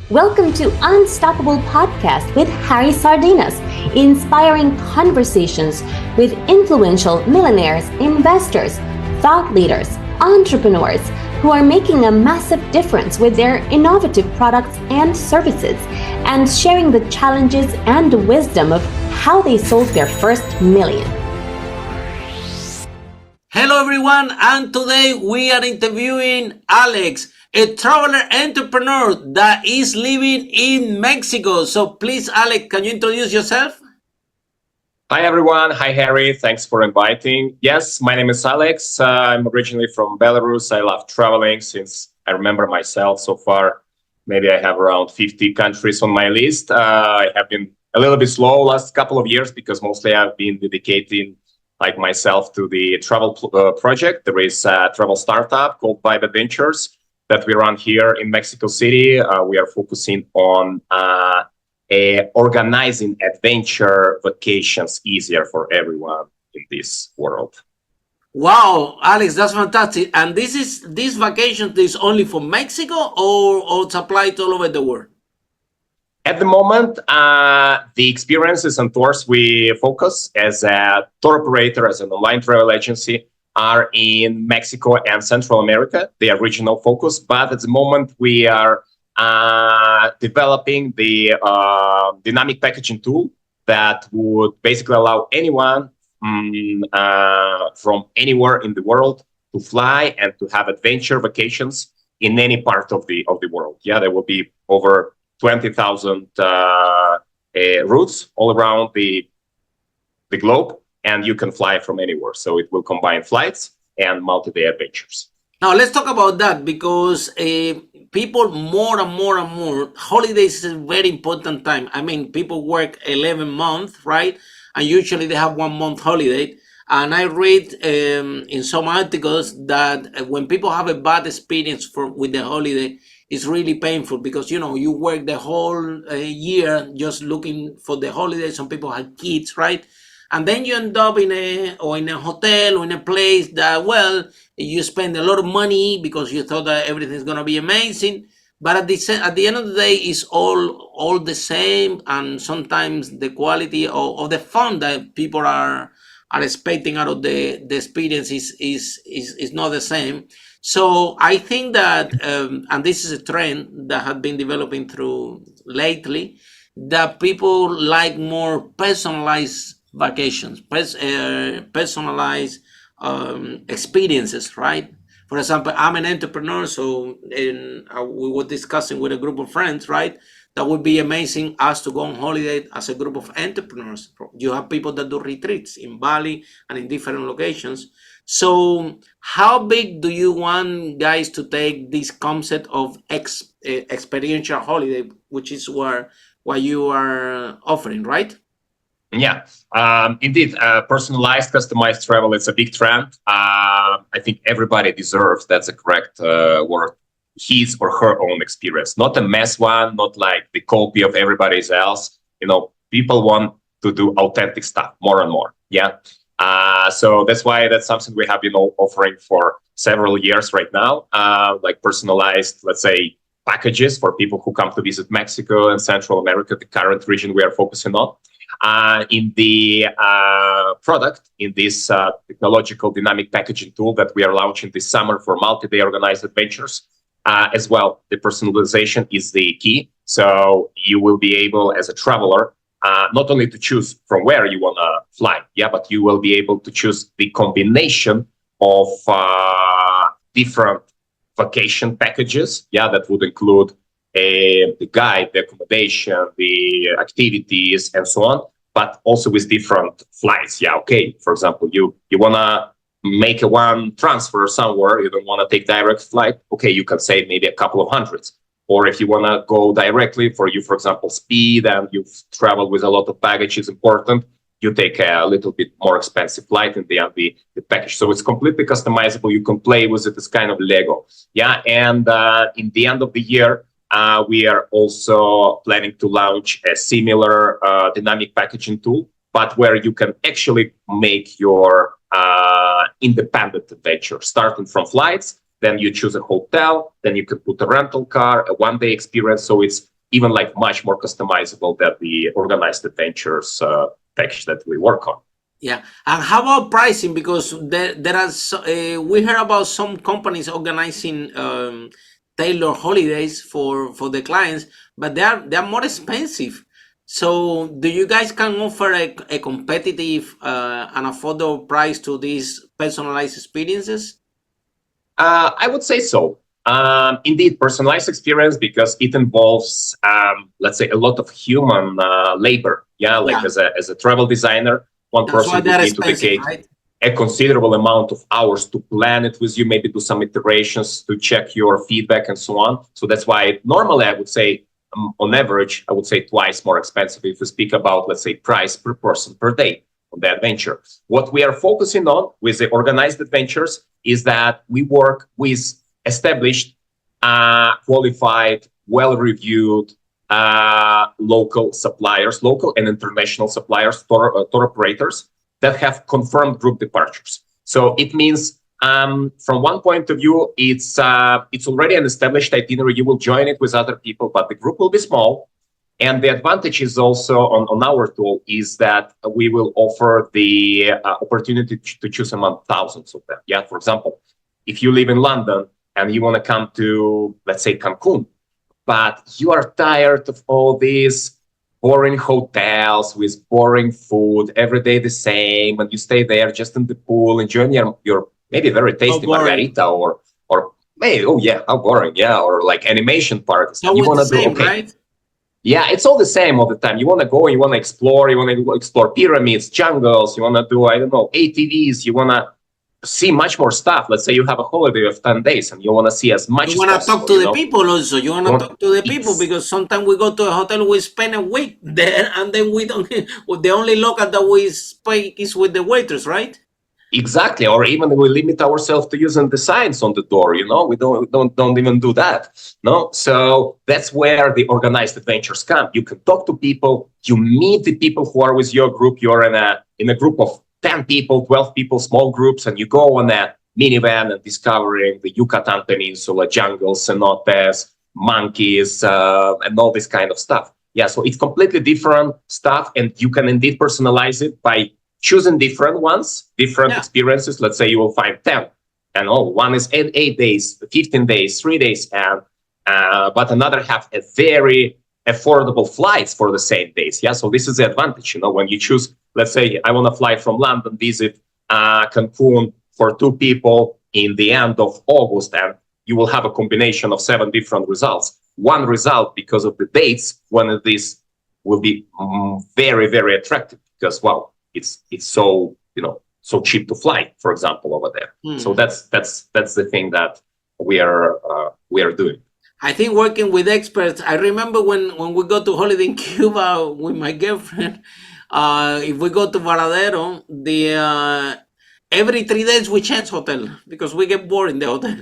Welcome to Unstoppable Podcast with Harry Sardinas, inspiring conversations with influential millionaires, investors, thought leaders, entrepreneurs who are making a massive difference with their innovative products and services, and sharing the challenges and wisdom of how they sold their first million. Hello everyone, and today we are interviewing Alex, a traveler entrepreneur that is living in Mexico. So please, Alex, can you introduce yourself? Hi everyone. Hi Harry. Thanks for inviting. Yes, my name is Alex. I'm originally from Belarus. I love traveling since I remember myself. So far, maybe I have around 50 countries on my list. I have been a little bit slow last couple of years because mostly I've been dedicating like myself to the travel project. There is a travel startup called Vibe Adventures that we run here in Mexico City. We are focusing on organizing adventure vacations easier for everyone in this world. Wow, Alex, that's fantastic. And this vacation is only for Mexico or it's applied all over the world? At the moment, the experiences and tours we focus as a tour operator, as an online travel agency, are in Mexico and Central America. They are regional focus, but at the moment we are developing the dynamic packaging tool that would basically allow anyone from anywhere in the world to fly and to have adventure vacations in any part of the world. Yeah, there will be over 20,000 routes all around the globe, and you can fly from anywhere. So it will combine flights and multi-day adventures. Now let's talk about that because people more and more, holidays is a very important time. I mean, people work 11 months, right? And usually they have 1 month holiday. And I read in some articles that when people have a bad experience with the holiday, it's really painful because, you work the whole year just looking for the holidays. Some people have kids, right? And then you end up in a hotel or in a place that, well, you spend a lot of money because you thought that everything's going to be amazing. But at the end of the day, it's all the same. And sometimes the quality of the fun that people are expecting out of the experience is not the same. So I think that, and this is a trend that has been developing through lately, that people like more personalized vacations, personalized experiences, right? For example, I'm an entrepreneur, so we were discussing with a group of friends, right? That would be amazing us to go on holiday as a group of entrepreneurs. You have people that do retreats in Bali and in different locations. So how big do you want guys to take this concept of experiential holiday, which is what you are offering, right? Yeah, indeed, personalized, customized travel, it's a big trend. I think everybody deserves, that's a correct word, his or her own experience, not a mess one, not like the copy of everybody else. People want to do authentic stuff more and more. Yeah. So that's why that's something we have been offering for several years right now, like personalized, let's say, packages for people who come to visit Mexico and Central America, the current region we are focusing on. In the product, in this technological dynamic packaging tool that we are launching this summer for multi-day organized adventures, as well, the personalization is the key. So you will be able, as a traveler, not only to choose from where you want to fly, but you will be able to choose the combination of different vacation packages, that would include the guide, the accommodation, the activities, and so on, but also with different flights. Okay, for example, you want to make one transfer somewhere, you don't want to take direct flight, okay, you can save maybe a couple of hundreds. Or if you want to go directly, for example, speed, and you've traveled with a lot of baggage is important, you take a little bit more expensive flight in the package. So it's completely customizable. You can play with it. It's kind of Lego. And in the end of the year, we are also planning to launch a similar dynamic packaging tool, but where you can actually make your independent adventure, starting from flights. Then you choose a hotel, then you can put a rental car, a one-day experience. So it's even like much more customizable than the organized adventures package that we work on. Yeah, and how about pricing? Because there are we heard about some companies organizing tailored holidays for the clients, but they are more expensive. So, do you guys can offer a competitive and affordable price to these personalized experiences? I would say so. Indeed, personalized experience because it involves, let's say, a lot of human labor. Yeah, like Yeah, as a travel designer, one that's why person would they're need to expensive, dedicate right? a considerable amount of hours to plan it with you, maybe do some iterations to check your feedback and so on. So that's why normally I would say, on average, I would say twice more expensive if we speak about, let's say, price per person per day on the adventure. What we are focusing on with the organized adventures is that we work with established, qualified, well-reviewed local suppliers, local and international suppliers, tour operators that have confirmed group departures. So it means, from one point of view, it's already an established itinerary. You will join it with other people, but the group will be small. And the advantage is also on our tool is that we will offer the opportunity to choose among thousands of them. Yeah, for example, if you live in London and you want to come to, let's say, Cancun, but you are tired of all these boring hotels with boring food, every day the same, and you stay there just in the pool, enjoying your maybe very tasty boring. margarita or maybe, oh yeah, how boring, yeah, or like animation parks. It's And you always want the to do, same, okay, right? yeah, it's all the same all the time. You want to go, you want to explore pyramids, jungles, you want to do, I don't know, ATVs, you want to see much more stuff. Let's say you have a holiday of 10 days and you want to see as much You as want to talk possible, to the people also. You want You to want, talk to the people it's because sometimes we go to a hotel, we spend a week there, and then we don't. Well, the only local that we speak is with the waiters, right? exactly, or even we limit ourselves to using the signs on the door, we don't even do that. No, so that's where the organized adventures come. You can talk to people, you meet the people who are with your group. You're in a group of 10 people, 12 people, small groups, and you go on a minivan and discovering the Yucatan Peninsula, jungles, cenotes, monkeys, and all this kind of stuff. Yeah, so it's completely different stuff, and you can indeed personalize it by choosing different ones, different Yeah. experiences. Let's say you will find 10, and one is 8 days, 15 days, 3 days, and but another have a very affordable flights for the same days. Yeah, so this is the advantage. When you choose, let's say I want to fly from London, visit Cancun for 2 people in the end of August, and you will have a combination of 7 different results. One result, because of the dates, one of these will be very, very attractive because, well, it's so so cheap to fly, for example, over there. So that's the thing that we are doing. I think working with experts. I remember when we go to holiday in Cuba with my girlfriend. If we go to Varadero, the every 3 days we change hotel because we get bored in the hotel.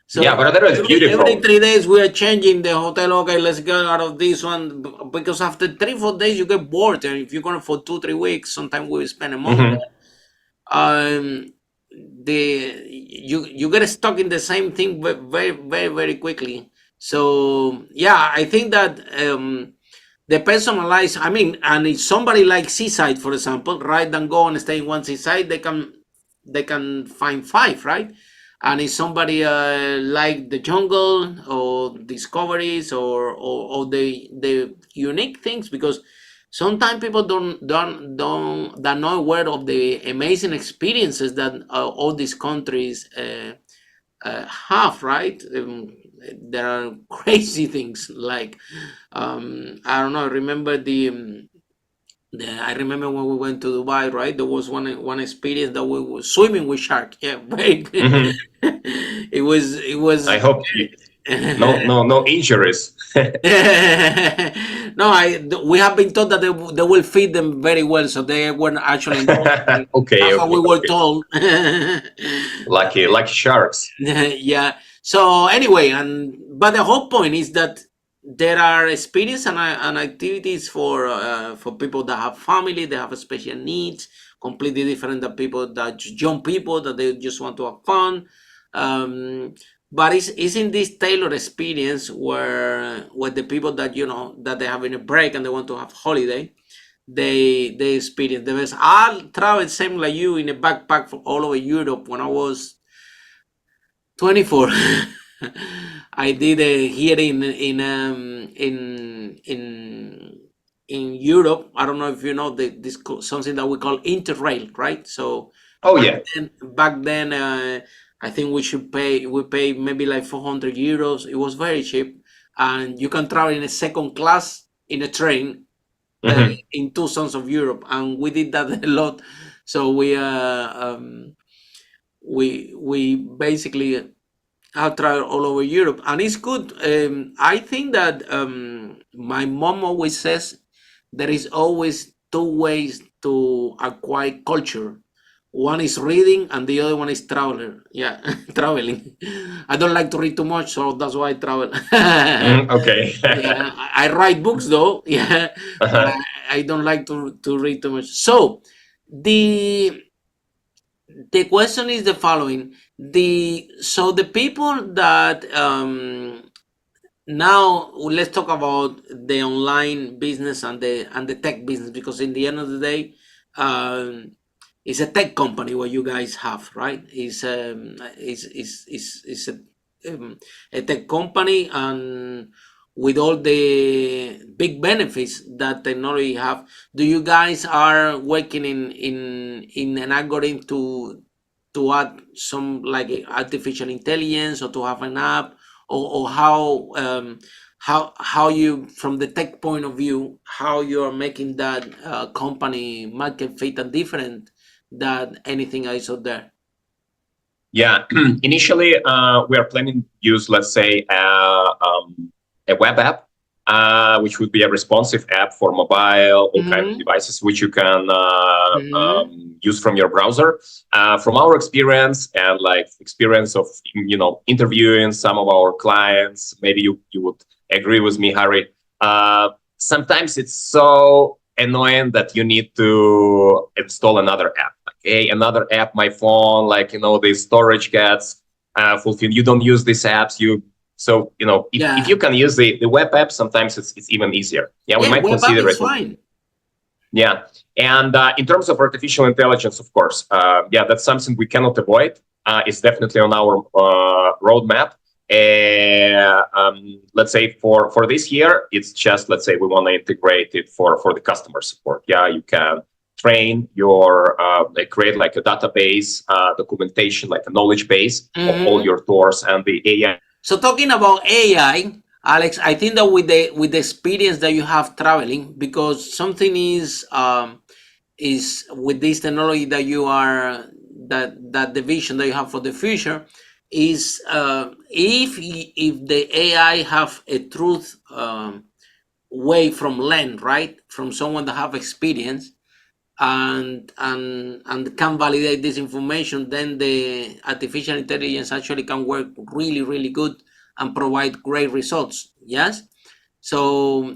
So Yeah, but that is every beautiful. 3 days we are changing the hotel. Okay, let's get out of this one because after 3-4 days you get bored, and if you're going for 2-3 weeks, sometimes we spend a month Mhm. there. You get stuck in the same thing very very very quickly. So yeah, I think that the personalized. I mean, and if somebody like seaside, for example, rather than go and stay in one seaside, they can find 5, right? And if somebody like the jungle or discoveries or the unique things, because sometimes people they're not aware of the amazing experiences that all these countries have, right? There are crazy things like I don't know. I remember I remember when we went to Dubai, right? There was one experience that we were swimming with shark. Yeah, very good. Mhm. It was I hope no injuries. no, we have been told that they will feed them very well, so they weren't actually involved. Okay, That's what we were okay. told. Lucky sharks. Yeah. So anyway, but the whole point is that there are experience and activities for people that have family, they have special needs, completely different than people that young people that they just want to have fun. Um, but it's in this tailored experience where the people that that they having a break and they want to have holiday, they experience the best. I traveled same like you in a backpack for all over Europe when I was 24. I did here in Europe. I don't know if you know something that we call Interrail, right? So Oh yeah. back then, I think we pay maybe like 400 euros. It was very cheap, and you can travel in a second class in a train Hmm. in two zones of Europe, and we did that a lot. So we basically have traveled all over Europe, and it's good. I think that my mom always says there is always two ways to acquire culture. One is reading, and the other one is traveler. Yeah, traveling. I don't like to read too much, so that's why I travel. Okay. Yeah, I write books though. Yeah, but Uh-huh. I don't like to read too much. So the the question is the following: the people that now let's talk about the online business and the tech business, because in the end of the day, um, it's a tech company what you guys have, right? It's a tech company, and with all the big benefits that technology have. Do you guys are working in an algorithm to add some like artificial intelligence, or to have an app, or how you, from the tech point of view, how you are making that company market fit and different than anything else out there? Yeah. Initially, we are planning to use, let's say, a web app, which would be a responsive app for mobile, all kind of Mm-hmm. devices, which you can Mm-hmm. use from your browser. From our experience and like experience of interviewing some of our clients, maybe you would agree with me, Harry. Sometimes it's so annoying that you need to install another app. Another app, my phone, like the storage gets fulfilled. You don't use these apps. If Yeah. you can use the web app, sometimes it's even easier. Yeah, we Yeah, might web app consider is it. fine. Yeah, and in terms of artificial intelligence, of course, yeah, that's something we cannot avoid. It's definitely on our roadmap. Let's say for this year, it's just, let's say, we want to integrate it for the customer support. Yeah, you can train your create like a database, documentation, like a knowledge base of all Mm-hmm. your tours, and the AI. So talking about AI, Alex, I think that with the experience that you have traveling, because something is with this technology that you are, that the vision that you have for the future is, if the AI have a truth way from land, right, from someone that have experience, and can validate this information, then the artificial intelligence actually can work really really good and provide great results. Yes. So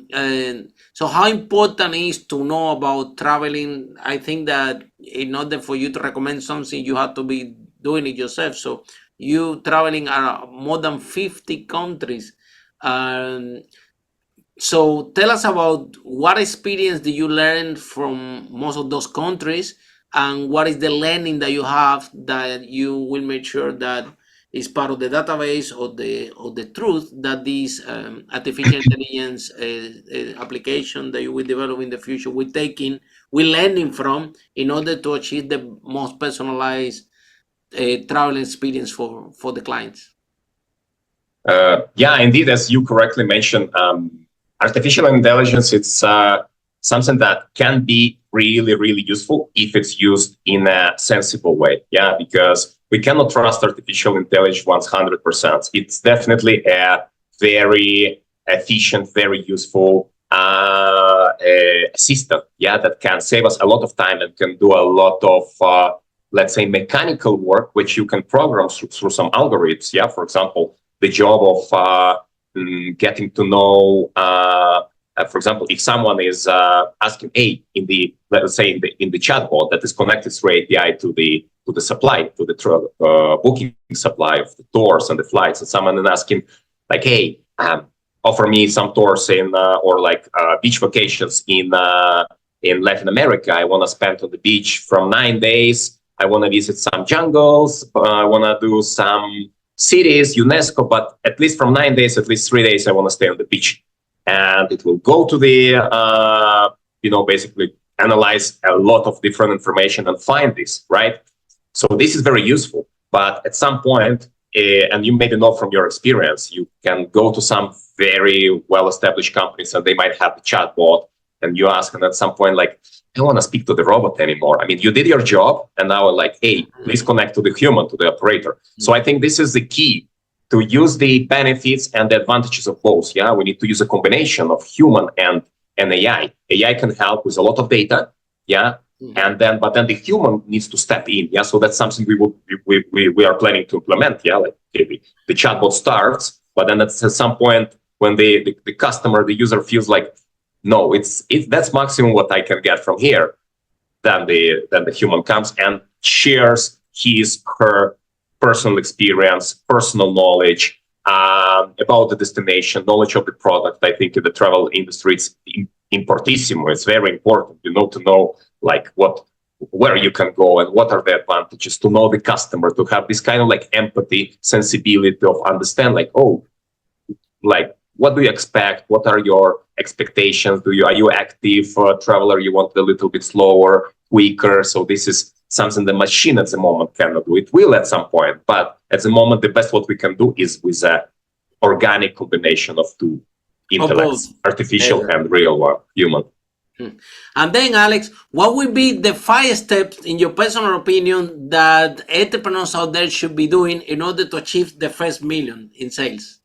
how important is to know about traveling? I think that in order for you to recommend something, you have to be doing it yourself. So you traveling more than 50 countries. um, so tell us about what experience do you learn from most of those countries, and what is the learning that you have that you will make sure that is part of the database, or the truth that this artificial intelligence application that you will develop in the future will learning from, in order to achieve the most personalized travel experience for the clients. Yeah, indeed, as you correctly mentioned, artificial intelligence, it's something that can be really, really useful if it's used in a sensible way. Yeah, because we cannot trust artificial intelligence 100%. It's definitely a very efficient, very useful system. Yeah, that can save us a lot of time and can do a lot of let's say mechanical work, which you can program through some algorithms. Yeah, for example, the job of getting to know For example, if someone is asking, hey, let's say in the chatbot that is connected through API to the supply, to the booking supply of the tours and the flights, and someone is asking like, hey, offer me some tours in or like beach vacations in Latin America. I want to spend on the beach from 9 days. I want to visit some jungles. I want to do some cities, UNESCO, but at least from 9 days, at least 3 days, I want to stay on the beach. And it will go to the, basically analyze a lot of different information and find this, right? So this is very useful. But at some point, and you maybe know from your experience, you can go to some very well-established companies and they might have the chatbot, and you ask, and at some point, like, I don't want to speak to the robot anymore. I mean, you did your job, and now like, hey, please connect to the human, to the operator. So I think this is the key, to use the benefits and the advantages of both. Yeah, we need to use a combination of human and AI. AI can help with a lot of data. Yeah. And then, but then the human needs to step in. Yeah. So that's something we are planning to implement. Yeah. Like the chatbot starts, but then at some point when the customer, the user feels like, no, that's maximum what I can get from here. Then the human comes and shares her personal experience, personal knowledge about the destination, knowledge of the product. I think in the travel industry, it's importantissimo. It's very important, to know like where you can go and what are the advantages, to know the customer, to have this kind of like empathy, sensibility of understand like, oh, like, what do you expect? What are your expectations? Are you active traveler? You want a little bit slower, quicker? So this is something the machine at the moment cannot do. It will at some point, but at the moment, the best what we can do is with an organic combination of two intellects, artificial and real one, human. And then, Alex, what would be the 5 steps, in your personal opinion, that entrepreneurs out there should be doing in order to achieve the first million in sales?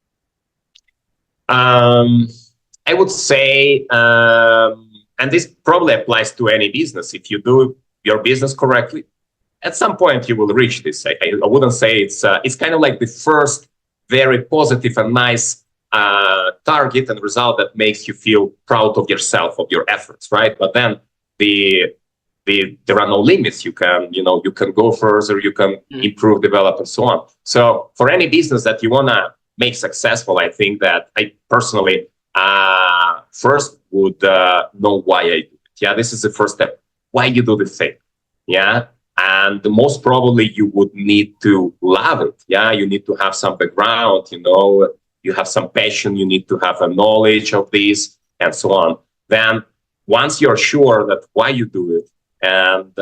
I would say, and this probably applies to any business, if you do your business correctly, at some point you will reach this. I wouldn't say it's kind of like the first very positive and nice target and result that makes you feel proud of yourself, of your efforts, right? But then there are no limits. You can go further, you can improve, develop, and so on. So for any business that you want to make successful, I think that I personally first would know why I do it. Yeah, this is the first step. Why you do the thing. Yeah. And most probably you would need to love it. Yeah. You need to have some background, you have some passion, you need to have a knowledge of this and so on. Then once you're sure that why you do it and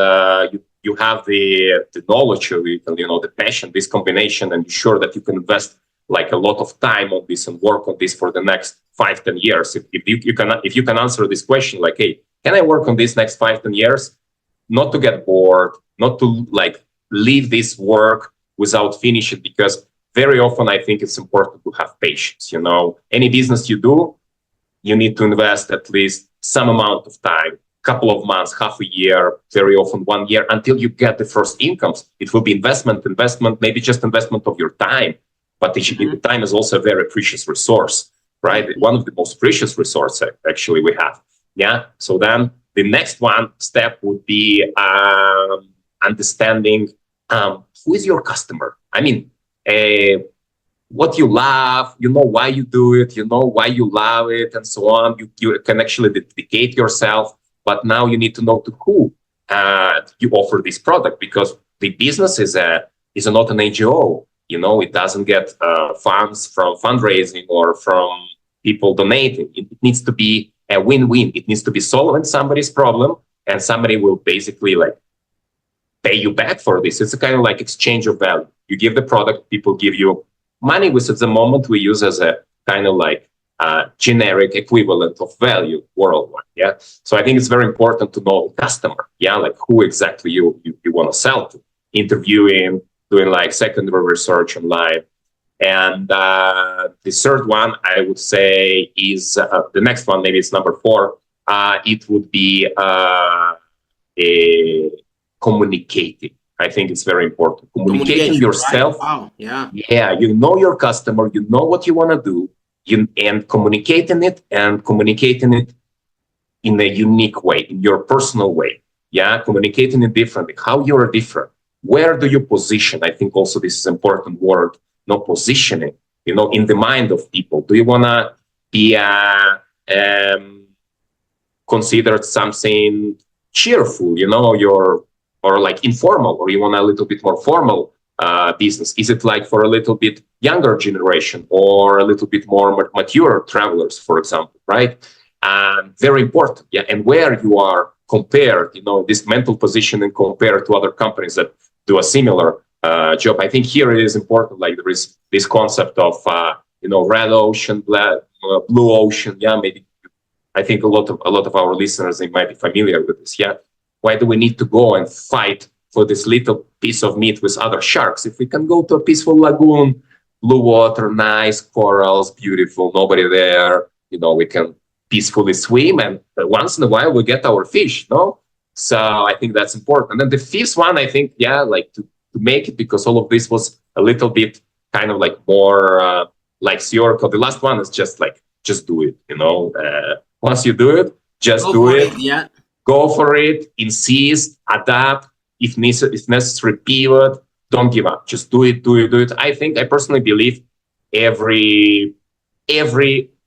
you have the knowledge of it and, the passion, this combination, and you're sure that you can invest like a lot of time on this and work on this for the next 5-10 years. If you can answer this question, like, hey, can I work on this next 5-10 years? Not to get bored, not to like leave this work without finishing, because very often I think it's important to have patience. Any business you do, you need to invest at least some amount of time, couple of months, half a year, very often 1 year, until you get the first incomes. It will be investment, maybe just investment of your time. But the time is also a very precious resource, right? One of the most precious resources actually we have. Yeah. So then the next step would be understanding who is your customer. I mean, what you love, why you do it, why you love it, and so on. You can actually dedicate yourself, but now you need to know to who you offer this product, because the business is not an NGO. It doesn't get funds from fundraising or from people donating. It needs to be a win-win. It needs to be solving somebody's problem, and somebody will basically like pay you back for this. It's a kind of like exchange of value. You give the product, people give you money, which at the moment we use as a kind of like generic equivalent of value worldwide. Yeah. So I think it's very important to know the customer. Yeah. Like who exactly you want to sell to, interviewing, doing like secondary research online. And the third one, I would say, is the next one, maybe it's number 4. It would be communicating. I think it's very important. Communicating yourself. Right? Wow. Yeah. Yeah. You know your customer, you know what you want to do. and communicating it in a unique way, in your personal way. Yeah, communicating it differently, how you're different. Where do you position? I think also this is an important word, positioning, in the mind of people. Do you want to be considered something cheerful, or like informal, or you want a little bit more formal business? Is it like for a little bit younger generation or a little bit more mature travelers, for example, right? Very important. Yeah. And where you are compared, this mental positioning compared to other companies that do a similar job. I think here it is important. Like there is this concept of, red ocean, blue ocean. Yeah. Maybe I think a lot of our listeners, they might be familiar with this. Yeah. Why do we need to go and fight for this little piece of meat with other sharks? If we can go to a peaceful lagoon, blue water, nice corals, beautiful, nobody there, we can peacefully swim, and once in a while we get our fish, no? So I think that's important. And then the fifth one, I think, like to make it, because all of this was a little bit kind of like more like Siorko. The last one is just do it, once you do it, just do it. Yeah. Go for it, insist, adapt, if necessary, pivot, don't give up. Just do it. I personally believe every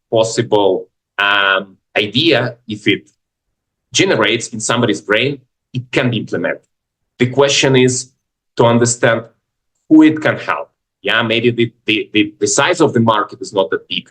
possible idea, if it generates in somebody's brain, it can be implemented. The question is to understand who it can help. Yeah, maybe the size of the market is not that big.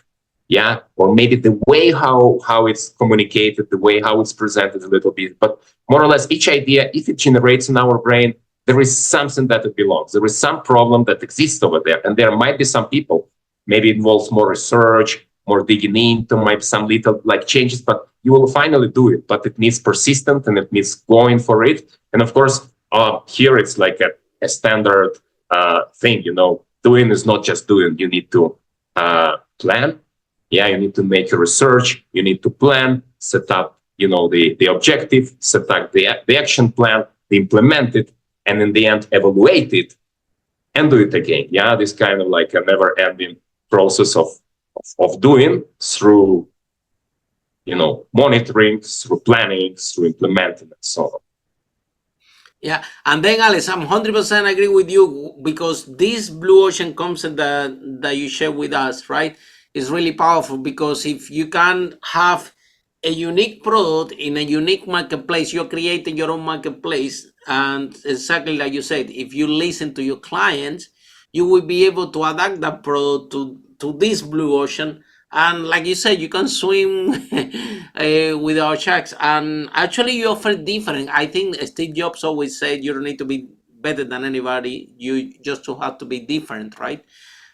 Yeah, or maybe the way how it's communicated, the way how it's presented a little bit, but more or less each idea, if it generates in our brain, there is something that it belongs. There is some problem that exists over there, and there might be some people. Maybe it involves more research, more digging into, maybe some little changes, but you will finally do it. But it needs persistent, and it needs going for it. And of course, here it's like a standard thing. Doing is not just doing. You need to plan. Yeah, you need to make your research, you need to plan, set up, the objective, set up the action plan, implement it, and in the end, evaluate it and do it again. Yeah, this kind of like a never-ending process of doing through, monitoring, through planning, through implementing, and so on. Yeah, and then Alex, I'm 100% agree with you, because this blue ocean concept that you share with us, right, is really powerful. Because if you can have a unique product in a unique marketplace, you're creating your own marketplace. And exactly like you said, if you listen to your clients, you will be able to adapt that product to this blue ocean. And like you said, you can swim with our sharks. And actually, you offer different. I think Steve Jobs always said you don't need to be better than anybody. You just have to be different, right?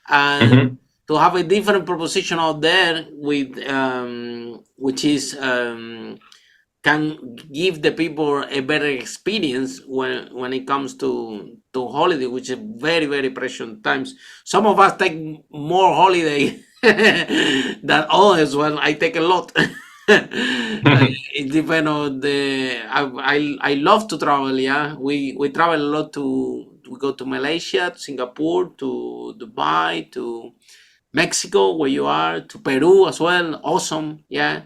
And to have a different proposition out there with which is can give the people a better experience when it comes to holiday, which is very, very precious times. Some of us take more holiday than others. Well, I take a lot. It depends on I love to travel. Yeah, we travel a lot. We go to Malaysia, to Singapore, to Dubai, to Mexico, where you are, to Peru as well. Awesome. Yeah,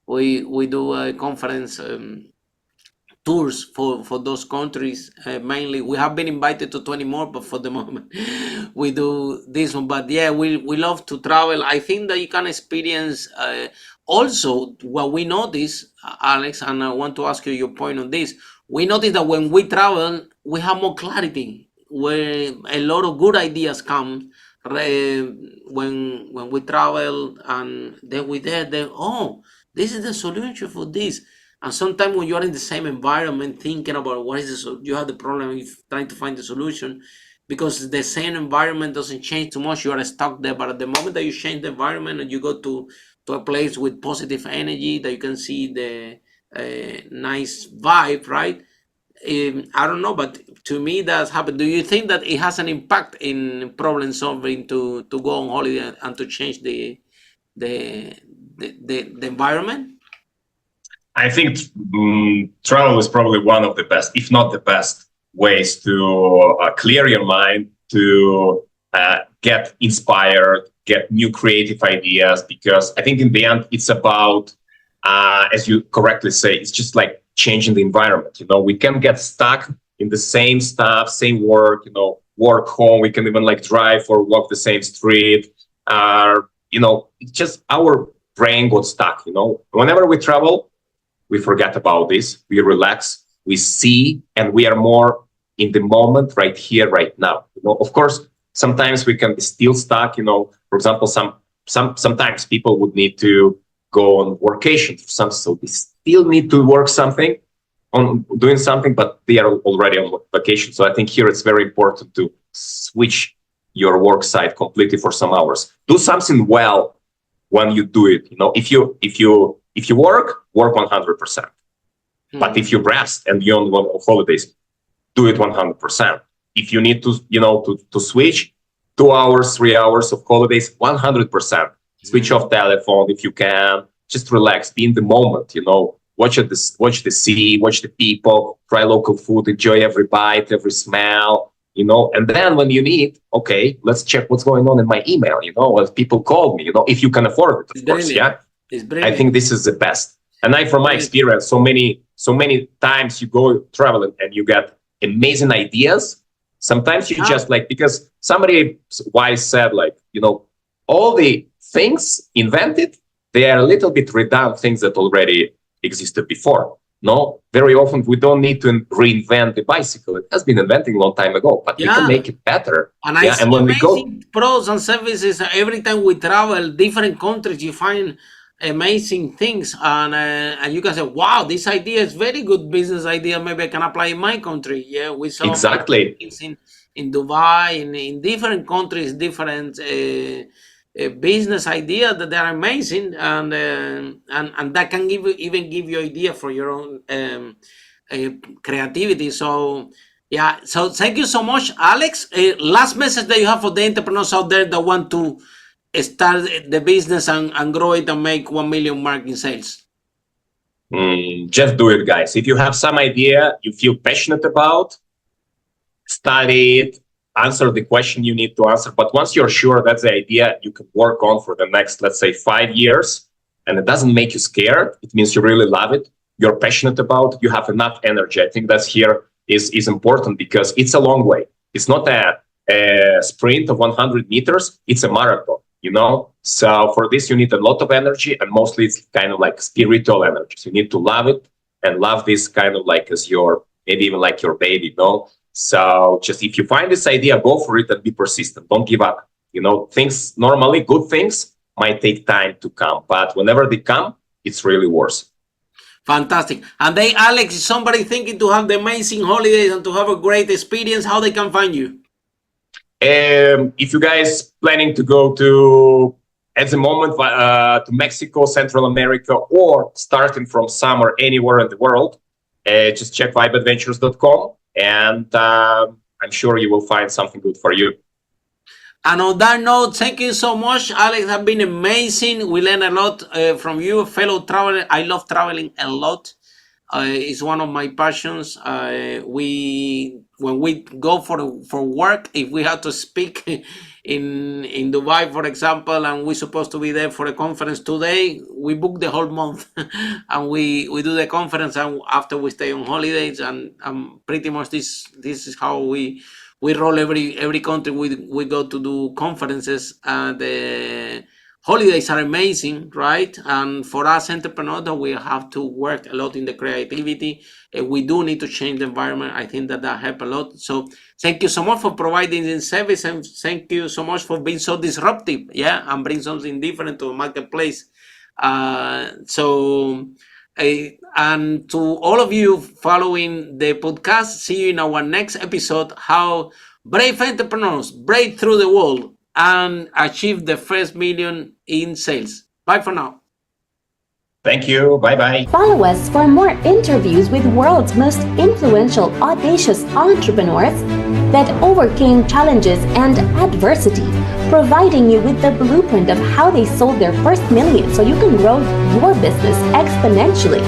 we do a conference tours for those countries. Mainly, we have been invited to 20 more, but for the moment, we do this one. But yeah, we love to travel. I think that you can experience also what we notice, Alex, and I want to ask you your point on this. We notice that when we travel, we have more clarity, where a lot of good ideas come when we travel, and then we there, oh, this is the solution for this. And sometimes when you are in the same environment, thinking about what is you have the problem with trying to find the solution, because the same environment doesn't change too much, you are stuck there. But at the moment that you change the environment and you go to a place with positive energy, that you can see the nice vibe, right? I don't know, but to me that's happened. Do you think that it has an impact in problem solving to go on holiday and to change the environment? I think travel is probably one of the best, if not the best, ways to clear your mind, to get inspired, get new creative ideas, because I think in the end, it's about, as you correctly say, it's just like changing the environment. We can get stuck in the same stuff, same work, work home. We can even like drive or walk the same street. It's just our brain got stuck. Whenever we travel, we forget about this. We relax, we see, and we are more in the moment, right here, right now. Of course, sometimes we can be still stuck. For example, sometimes people would need to go on vacation for something, so they still need to work something on doing something, but they are already on vacation. So I think here it's very important to switch your work site completely for some hours. Do something well when you do it. If you work 100%. But if you rest and you're on holidays, do it 100%. If you need to switch 2 hours, 3 hours of holidays, 100%. Switch off telephone if you can. Just relax, be in the moment. Watch the sea, watch the people, try local food, enjoy every bite, every smell. And then when you need, okay, let's check what's going on in my email. As people call me. If you can afford it, of course. Yeah, it's brilliant. I think this is the best. And from my experience, so many times you go traveling and you get amazing ideas. Sometimes you just because somebody wise said, all the things invented, they are a little bit redundant things that already existed before. No, very often we don't need to reinvent the bicycle. It has been invented a long time ago, but we can make it better. And I see amazing pros and services every time we travel different countries. You find amazing things, and you can say, wow, this idea is very good business idea, maybe I can apply in my country. We saw exactly things in Dubai, in different countries, different business idea that they're amazing, and that can even give you idea for your own creativity. So thank you so much, Alex. Last message that you have for the entrepreneurs out there that want to start the business and grow it and make 1 million mark in sales? Just do it, guys. If you have some idea you feel passionate about, study it, answer the question you need to answer. But once you're sure that's the idea you can work on for the next, let's say, 5 years, and it doesn't make you scared, it means you really love it, you're passionate about it, you have enough energy. I think that's here is important, because it's a long way. It's not a sprint of 100 meters, it's a marathon. So for this you need a lot of energy, and mostly it's kind of like spiritual energy. So you need to love it and love this kind of like as your, maybe even like your baby. So just if you find this idea, go for it and be persistent. Don't give up. Things normally, good things might take time to come, but whenever they come, it's really worth it. Fantastic. And then, Alex, is somebody thinking to have the amazing holidays and to have a great experience, how they can find you? If you guys planning to go to, at the moment, to Mexico, Central America, or starting from summer anywhere in the world, just check vibeadventures.com, and I'm sure you will find something good for you. And on that note, thank you so much, Alex. Have been amazing. We learned a lot from you, a fellow traveler. I love traveling a lot. It's one of my passions. When we go for work, if we have to speak in Dubai, for example, and we're supposed to be there for a conference today, we book the whole month and we do the conference, and after we stay on holidays, and pretty much this is how we roll every country we go to do conferences. The holidays are amazing, right? And for us entrepreneurs, we have to work a lot in the creativity. We do need to change the environment. I think that helps a lot. So thank you so much for providing this service, and thank you so much for being so disruptive, and bring something different to the marketplace. And to all of you following the podcast, see you in our next episode, how brave entrepreneurs break through the wall and achieve the first million in sales. Bye for now. Thank you. Bye-bye. Follow us for more interviews with world's most influential, audacious entrepreneurs that overcame challenges and adversity, providing you with the blueprint of how they sold their first million so you can grow your business exponentially.